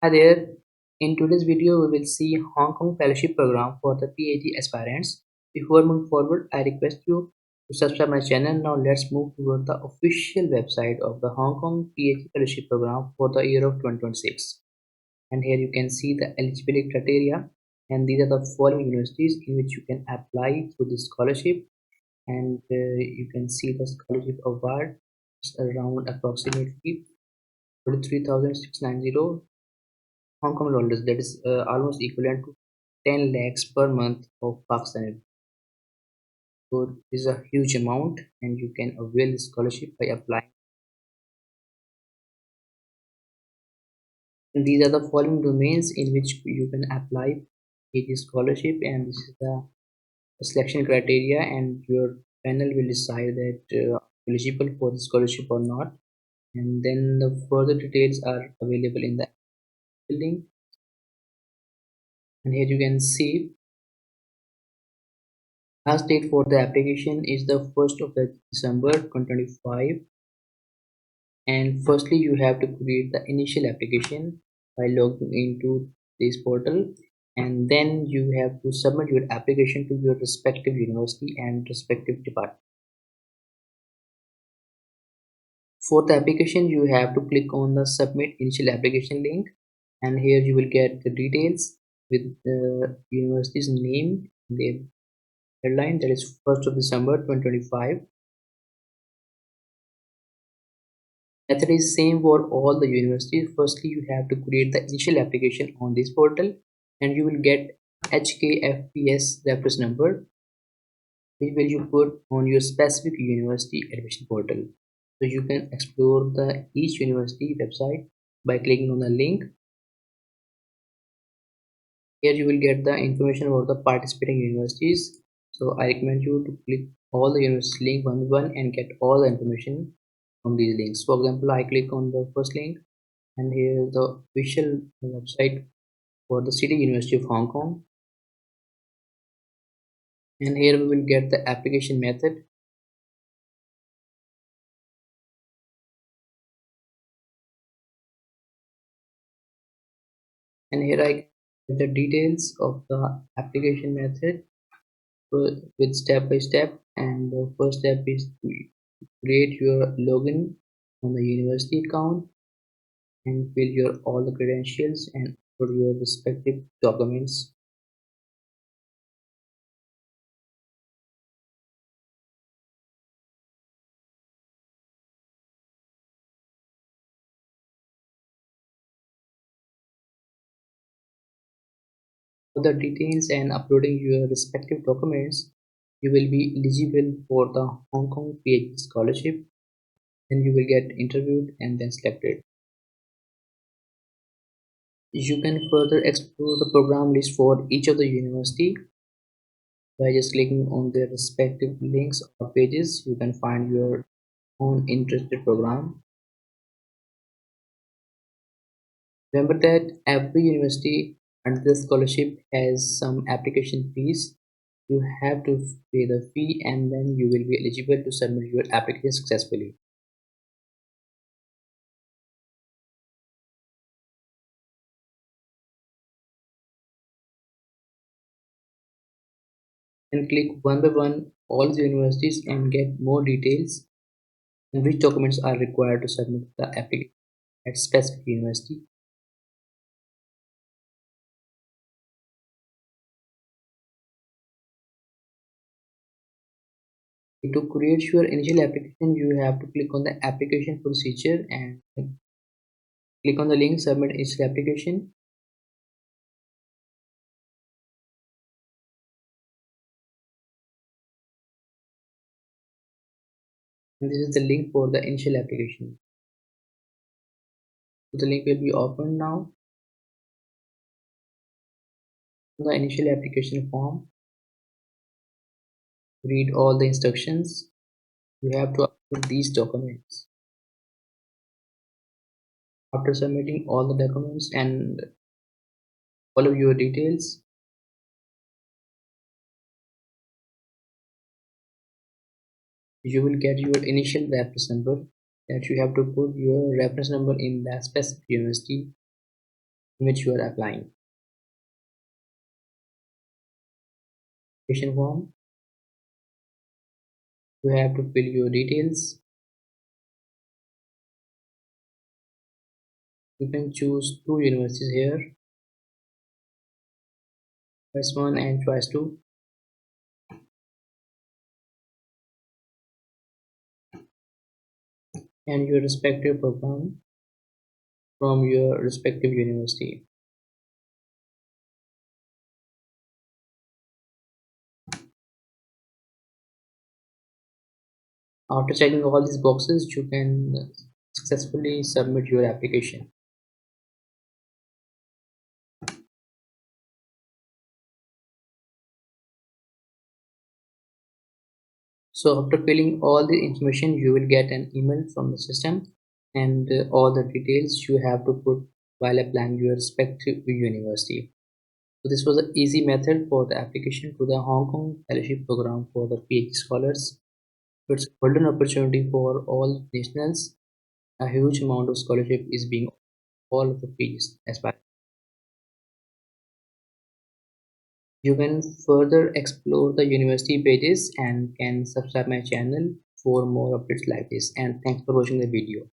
Hi there. In today's video, we will see Hong Kong Fellowship Program for the PhD aspirants. Before moving forward, I request you to subscribe my channel. Now let's move toward the official website of the Hong Kong PhD Fellowship Program for the year of 2026. And here you can see the eligibility criteria, and these are the following universities in which you can apply through this scholarship. And you can see the scholarship award is around approximately 43,690 Hong Kong dollars, that is almost equivalent to 10 lakhs per month of Pakistan. So this is a huge amount and you can avail the scholarship by applying. And these are the following domains in which you can apply PhD scholarship, and this is the selection criteria, and your panel will decide that eligible for the scholarship or not. And then the further details are available in the link. And here you can see last date for the application is the 1st of December 2025. And firstly, you have to create the initial application by logging into this portal, and then you have to submit your application to your respective university and respective department. For the application, you have to click on the submit initial application link, and here you will get the details with the university's name, their deadline, that is 1st of December 2025. Method is same for all the universities. Firstly, you have to create the initial application on this portal, and you will get HKFPS reference number, which will you put on your specific university admission portal. So you can explore the each university website by clicking on the link. Here you will get the information about the participating universities. So I recommend you to click all the university link one by one and get all the information from these links. For example, I click on the first link, and here is the official website for the City University of Hong Kong, and here we will get the application method, and here I get the details of the application method with step by step. And the first step is to create your login on the university account and fill your all the credentials and put your respective documents. For the details and uploading your respective documents, you will be eligible for the Hong Kong PhD Scholarship, and you will get interviewed and then selected. You can further explore the program list for each of the university by just clicking on their respective links or pages. You can find your own interested program. Remember that every university under the scholarship has some application fees. You have to pay the fee and then you will be eligible to submit your application successfully. And click one by one all the universities and get more details and which documents are required to submit the application at specific university. To create your initial application, you have to click on the application procedure and click on the link submit initial application. And this is the link for the initial application. So the link will be open now. The initial application form, read all the instructions. You have to upload these documents. After submitting all the documents and follow your details, you will get your initial reference number, that you have to put your reference number in that specific university. in which you are applying. Application form, you have to fill your details. You can choose two universities here, choice 1 and choice 2, and your respective program from your respective university. After checking all these boxes, you can successfully submit your application. So after filling all the information, you will get an email from the system and all the details you have to put while applying your respective university. So this was an easy method for the application to the Hong Kong Fellowship Program for the PhD scholars. It's a golden opportunity for all nationals. A huge amount of scholarship is being all of the PhD aspirants. You can further explore the university pages and can subscribe my channel for more updates like this. And thanks for watching the video.